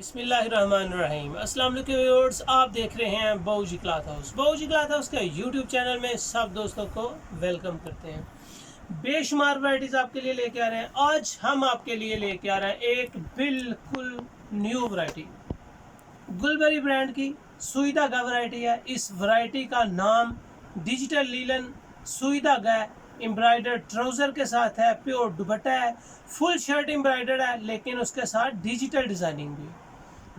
बिस्मिल्लाहिर्रहमानिर्रहीम। अस्सलाम वालेकुम व्यूअर्स, आप देख रहे हैं बाऊजी क्लॉथ हाउस। बाऊजी क्लॉथ हाउस के यूट्यूब चैनल में सब दोस्तों को वेलकम करते हैं। बेशुमार वैराइटीज़ आपके लिए लेके आ रहे हैं। आज हम आपके लिए लेके आ रहे हैं एक बिल्कुल न्यू वैरायटी, गुलबरी ब्रांड की सुई धागा वैरायटी है। इस वैरायटी का नाम डिजिटल लीलन सुई धागा है। एम्ब्रॉयडर्ड ट्राउज़र के साथ है, प्योर दुपट्टा है, फुल शर्ट एम्ब्रॉयडर्ड है, लेकिन उसके साथ डिजिटल डिज़ाइनिंग भी।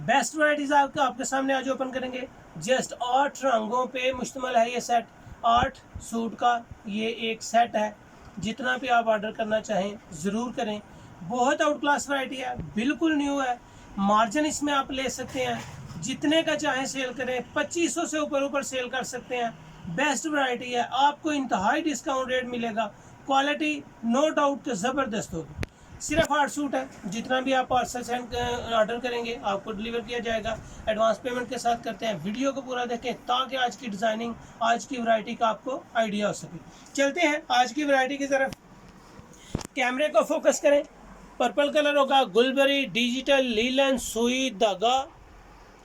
बेस्ट वैराइटीज़ आपके सामने आज ओपन करेंगे। जस्ट 8 रंगों पे मुश्तमिल है ये सेट। 8 सूट का ये एक सेट है। जितना भी आप ऑर्डर करना चाहें ज़रूर करें। बहुत आउट क्लास वैरायटी है, बिल्कुल न्यू है। मार्जिन इसमें आप ले सकते हैं, जितने का चाहें सेल करें। 2500 से ऊपर सेल कर सकते हैं। बेस्ट वैरायटी है, आपको इंतहाई डिस्काउंट रेट मिलेगा। क्वालिटी नो डाउट ज़बरदस्त होगी। सिर्फ 8 सूट है। जितना भी आप पार्सल सेंड ऑर्डर करेंगे आपको डिलीवर किया जाएगा। एडवांस पेमेंट के साथ करते हैं। वीडियो को पूरा देखें ताकि आज की डिज़ाइनिंग, आज की वैरायटी का आपको आइडिया हो सके। चलते हैं आज की वैरायटी की तरफ। कैमरे को फोकस करें। पर्पल कलर होगा, गुलबरी डिजिटल लीलन सुई धागा,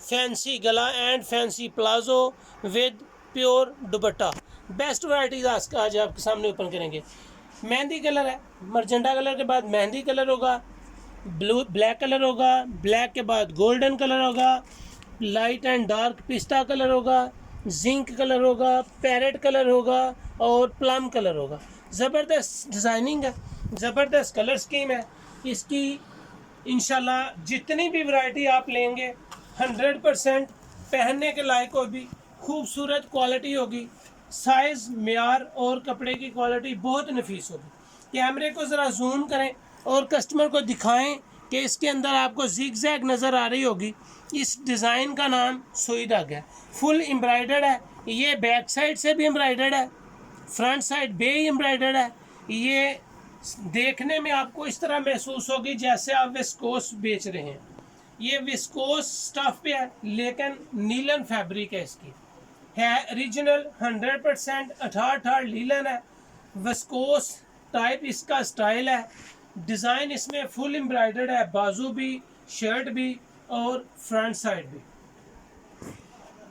फैंसी गला and fancy palazzo with pure dupatta. Best varieties आज आपके सामने ओपन करेंगे। मेहंदी कलर है, मर्जेंटा कलर के बाद मेहंदी कलर होगा, ब्लैक कलर होगा, ब्लैक के बाद गोल्डन कलर होगा, लाइट एंड डार्क पिस्ता कलर होगा, जिंक कलर होगा, पैरेट कलर होगा और प्लम कलर होगा। ज़बरदस्त डिज़ाइनिंग है, ज़बरदस्त कलर स्कीम है इसकी। इंशाल्लाह जितनी भी वैरायटी आप लेंगे 100% पहनने के लायक होगी, खूबसूरत क्वालिटी होगी, साइज़ मेयार और कपड़े की क्वालिटी बहुत नफीस होगी। कैमरे को ज़रा जूम करें और कस्टमर को दिखाएं कि इसके अंदर आपको जिग-जैग नज़र आ रही होगी। इस डिज़ाइन का नाम सुई धागा है। फुल एम्ब्रॉयडर्ड है। ये बैक साइड से भी एम्ब्रॉयडर्ड है, फ्रंट साइड भी एम्ब्रॉयडर्ड है। ये देखने में आपको इस तरह महसूस होगी जैसे आप विस्कोस बेच रहे हैं। ये विस्कोस स्टफ पे है, लेकिन नीलन फैब्रिक है इसकी, है ओरिजिनल 100% 88 लीलन है। विस्कोस टाइप इसका स्टाइल है। डिज़ाइन इसमें फुल एम्ब्रॉयडर्ड है, बाजू भी, शर्ट भी और फ्रंट साइड भी।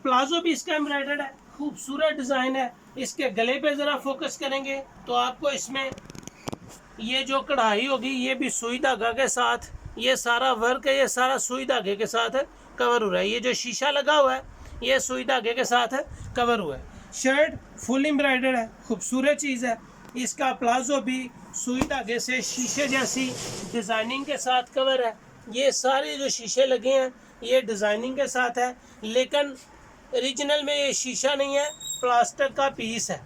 प्लाजो भी इसका एम्ब्रॉयडर्ड है, खूबसूरत डिज़ाइन है। इसके गले पे ज़रा फोकस करेंगे तो आपको इसमें ये जो कढ़ाई होगी ये भी सुई धागा के साथ, ये सारा वर्क है, ये सारा सुई धागे के साथ कवर हो रहा है। ये जो शीशा लगा हुआ है ये सुई धागे के साथ कवर हुआ है। शर्ट फुल एम्ब्रॉयडर्ड है, खूबसूरत चीज़ है। इसका प्लाजो भी सुई धागे से शीशे जैसी डिज़ाइनिंग के साथ कवर है। ये सारे जो शीशे लगे हैं ये डिज़ाइनिंग के साथ है, लेकिन ओरिजिनल में ये शीशा नहीं है, प्लास्टिक का पीस है।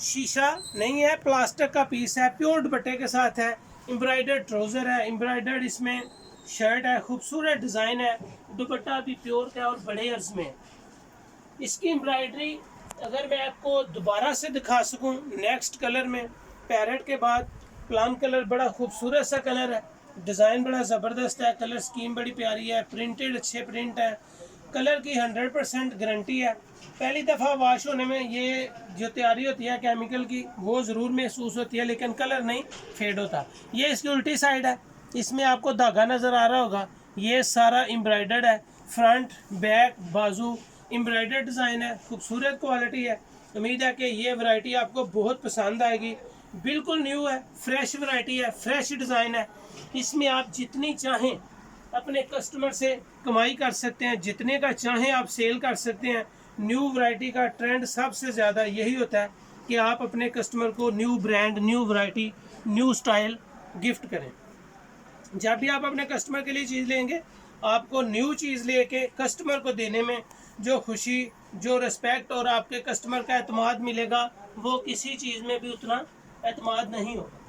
शीशा नहीं है, प्लास्टिक का पीस है। प्योर दुपट्टे के साथ है। एम्ब्रॉयडर्ड ट्राउज़र है, एम्ब्रॉयडर्ड इसमें शर्ट है, खूबसूरत डिज़ाइन है। दुपट्टा भी प्योर का और बड़े अर्ज में है। इसकी एम्ब्रॉयडरी अगर मैं आपको दोबारा से दिखा सकूं, नेक्स्ट कलर में पैरेट के बाद प्लम कलर, बड़ा खूबसूरत सा कलर है। डिज़ाइन बड़ा ज़बरदस्त है, कलर स्कीम बड़ी प्यारी है, प्रिंटेड अच्छे प्रिंट है। कलर की 100% गारंटी है। पहली दफ़ा वॉश होने में ये जो तैयारी होती है केमिकल की वो ज़रूर महसूस होती है, लेकिन कलर नहीं फेड होता। ये इसकी उल्टी साइड है, इसमें आपको धागा नज़र आ रहा होगा। ये सारा एम्ब्रॉयडर्ड है, फ्रंट बैक बाजू एम्ब्रॉयडर्ड डिज़ाइन है, खूबसूरत क्वालिटी है। उम्मीद है कि ये वैरायटी आपको बहुत पसंद आएगी। बिल्कुल न्यू है, फ्रेश वैरायटी है, फ्रेश डिज़ाइन है। इसमें आप जितनी चाहें अपने कस्टमर से कमाई कर सकते हैं, जितने का चाहें आप सेल कर सकते हैं। न्यू वैरायटी का ट्रेंड सबसे ज़्यादा यही होता है कि आप अपने कस्टमर को new brand, new variety, new style gift करें। जब भी आप अपने कस्टमर के लिए चीज़ लेंगे, आपको न्यू चीज़ लेके कस्टमर को देने में जो खुशी, जो रिस्पेक्ट और आपके कस्टमर का एतमाद मिलेगा, वो किसी चीज़ में भी उतना एतमाद नहीं होगा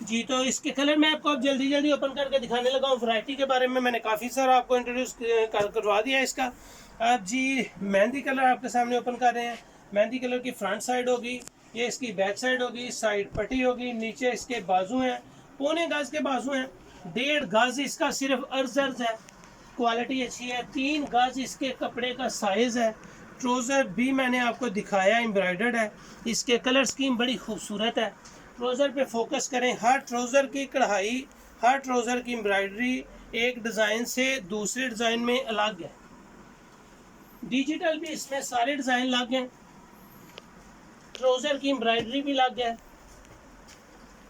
जी। तो इसके कलर मैं आपको अब जल्दी ओपन करके दिखाने लगा हूँ। वैरायटी के बारे में मैंने काफ़ी सारा आपको इंट्रोड्यूस करवा दिया इसका। अब जी मेहंदी कलर आपके सामने ओपन कर रहे हैं। मेहंदी कलर की फ्रंट साइड होगी, ये इसकी बैक साइड होगी, साइड पट्टी होगी, नीचे इसके बाजू हैं, पौने गज के बाजू हैं, 1.5 गज इसका सिर्फ अर्ज है। क्वालिटी अच्छी है, 3 गज इसके कपड़े का साइज़ है। ट्राउज़र भी मैंने आपको दिखाया, एम्ब्रॉयडर्ड है। इसके कलर स्कीम बड़ी खूबसूरत है। ट्राउज़र पे फोकस करें, हर ट्राउज़र की कढ़ाई, हर ट्राउज़र की एम्ब्रॉयडरी एक डिज़ाइन से दूसरे डिज़ाइन में अलग है। डिजिटल भी इसमें सारे डिज़ाइन लग हैं, ट्राउज़र की एम्ब्रॉयडरी भी लग है,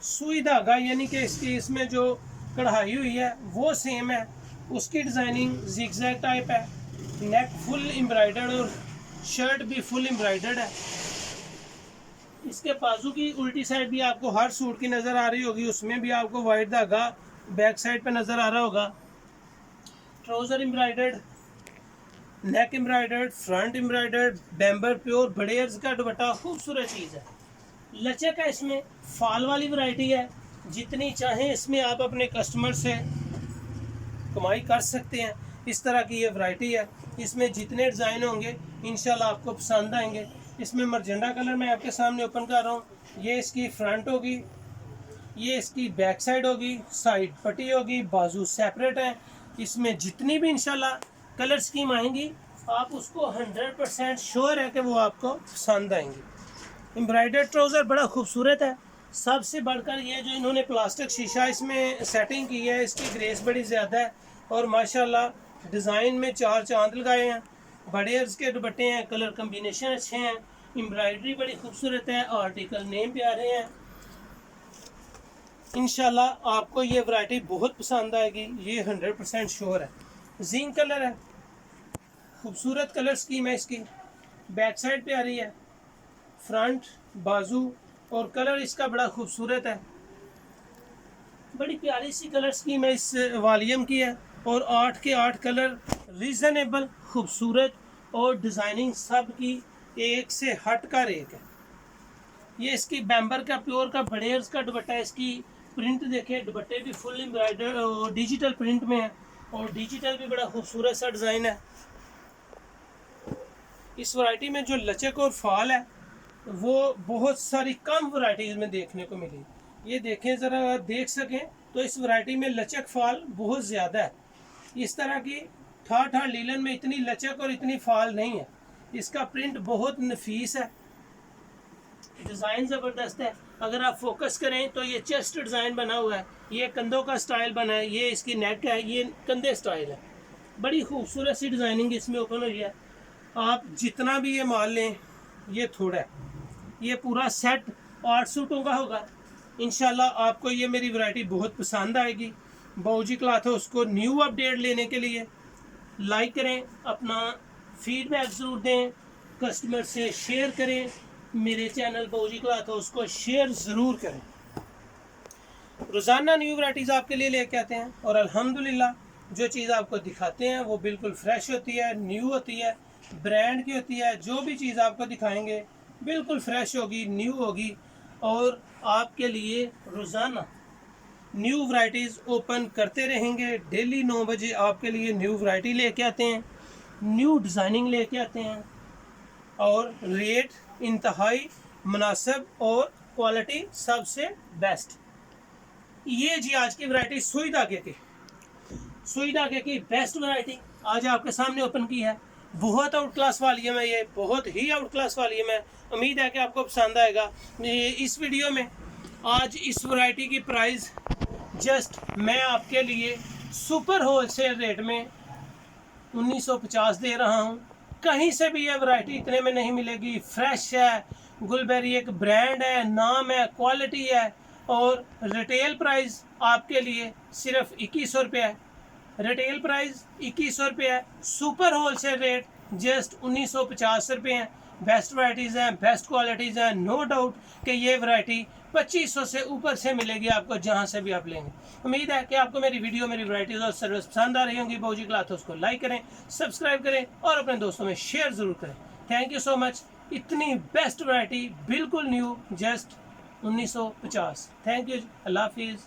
सुई धागा यानी कि इसमें जो कढ़ाई हुई है वो सेम है, उसकी डिज़ाइनिंग जिगजैग टाइप है, नेक फुल एम्ब्रॉयडर्ड और शर्ट भी फुल एम्ब्रॉयडर्ड है। इसके बाजू की उल्टी साइड भी आपको हर सूट की नज़र आ रही होगी, उसमें भी आपको वाइट धागा बैक साइड पे नज़र आ रहा होगा। ट्राउज़र एम्ब्रॉयडर्ड, नेक एम्ब्रॉयडर्ड, फ्रंट एम्ब्रॉयडर्ड, बैम्बर प्योर बड़े अर्ज का दुपट्टा, खूबसूरत चीज़ है। लचक है इसमें, फॉल वाली वैरायटी है, जितनी चाहें इसमें आप अपने कस्टमर से कमाई कर सकते हैं। इस तरह की ये वैरायटी है, इसमें जितने डिज़ाइन होंगे इंशाल्लाह आपको पसंद आएंगे। इसमें मरजेंडा कलर मैं आपके सामने ओपन कर रहा हूँ। ये इसकी फ्रंट होगी, ये इसकी बैक साइड होगी, साइड पट्टी होगी, बाजू सेपरेट है। इसमें जितनी भी इंशाल्लाह कलर स्कीम आएंगी आप उसको 100% श्योर है कि वो आपको पसंद आएंगी। एम्ब्रॉयडर्ड ट्राउज़र बड़ा खूबसूरत है। सबसे बढ़कर ये जो इन्होंने प्लास्टिक शीशा इसमें सेटिंग की है, इसकी ग्रेस बड़ी ज़्यादा है और माशाल्लाह डिज़ाइन में 4 चांद लगाए हैं। बड़े अर्ज के दुपट्टे हैं, कलर कम्बिनेशन अच्छे हैं, एम्ब्रॉयडरी बड़ी खूबसूरत है, आर्टिकल नेम प्यारे हैं। इंशाल्लाह आपको ये वैरायटी बहुत पसंद आएगी, ये 100% श्योर है। जिंक कलर है, खूबसूरत कलर स्कीम है इसकी, बैक साइड पे आ रही है, फ्रंट बाजू और कलर इसका बड़ा खूबसूरत है। बड़ी प्यारी सी कलर स्कीम है, इस वॉल्यूम की है और 8 के 8 कलर रीज़नेबल, खूबसूरत और डिज़ाइनिंग सब की एक से हट कर एक है। ये इसकी बैम्बर का प्योर का बड़े अर्ज का दुपट्टा है। इसकी प्रिंट देखें, दुपट्टे भी फुल एम्ब्रॉयडर और डिजिटल प्रिंट में है और डिजिटल भी बड़ा खूबसूरत सा डिज़ाइन है। इस वैरायटी में जो लचक और फाल है वो बहुत सारी कम वैरायटीज़ में देखने को मिली। ये देखें ज़रा, देख सकें तो इस वैरायटी में लचक फाल बहुत ज़्यादा है। इस तरह की ठाठ लीलन में इतनी लचक और इतनी फाल नहीं है। इसका प्रिंट बहुत नफीस है, डिज़ाइन ज़बरदस्त है। अगर आप फोकस करें तो ये चेस्ट डिज़ाइन बना हुआ है, ये कंधों का स्टाइल बना है, ये इसकी नेक है, ये कंधे स्टाइल है। बड़ी खूबसूरत सी डिज़ाइनिंग इसमें ओपन हुई है। आप जितना भी ये माल लें ये थोड़ा है, ये पूरा सेट 8 सूटों का होगा। इंशाल्लाह आपको ये मेरी वैरायटी बहुत पसंद आएगी। बाऊजी क्लॉथ हाउस को न्यू अपडेट लेने के लिए लाइक करें, अपना फीडबैक ज़रूर दें, कस्टमर से शेयर करें, मेरे चैनल बाऊजी क्लॉथ हाउस को शेयर ज़रूर करें। रोज़ाना न्यू वैरायटीज़ आपके लिए लेके आते हैं और अल्हम्दुलिल्लाह जो चीज़ आपको दिखाते हैं वो बिल्कुल फ्रेश होती है, न्यू होती है, ब्रांड की होती है। जो भी चीज़ आपको दिखाएंगे बिल्कुल फ्रेश होगी, न्यू होगी और आपके लिए रोज़ाना न्यू वैरायटीज़ ओपन करते रहेंगे। डेली 9 बजे आपके लिए न्यू वैरायटी लेके आते हैं, न्यू डिज़ाइनिंग लेके आते हैं और रेट इंतहाई मुनासिब और क्वालिटी सबसे बेस्ट। ये जी आज की वैरायटी सुई धागे की बेस्ट वैरायटी आज आपके सामने ओपन की है। बहुत आउट क्लास वॉल्यूम है, ये बहुत ही आउट क्लास वॉल्यूम है। उम्मीद है कि आपको पसंद आएगा। इस वीडियो में आज इस वैरायटी की प्राइस जस्ट मैं आपके लिए सुपर होलसेल रेट में 1950 दे रहा हूँ। कहीं से भी ये वैरायटी इतने में नहीं मिलेगी। फ्रेश है, गुलबेरी एक ब्रांड है, नाम है, क्वालिटी है और रिटेल प्राइस आपके लिए सिर्फ 2100 रुपये है। रिटेल प्राइस 2100 रुपये है, सुपर होलसेल रेट जस्ट 1950 रुपये हैं। बेस्ट वैरायटीज़ हैं, बेस्ट क्वालिटीज़ हैं। नो डाउट कि ये वैरायटी 2500 से ऊपर से मिलेगी आपको जहां से भी आप लेंगे। उम्मीद है कि आपको मेरी वीडियो, मेरी वैरायटीज़ और सर्विस पसंद आ रही होंगी। बाऊजी क्लॉथ हाउस को लाइक करें, सब्सक्राइब करें और अपने दोस्तों में शेयर ज़रूर करें। Thank you so much. इतनी बेस्ट वैरायटी बिल्कुल न्यू, जस्ट 1950। थैंक यू, अल्लाह हाफिज़।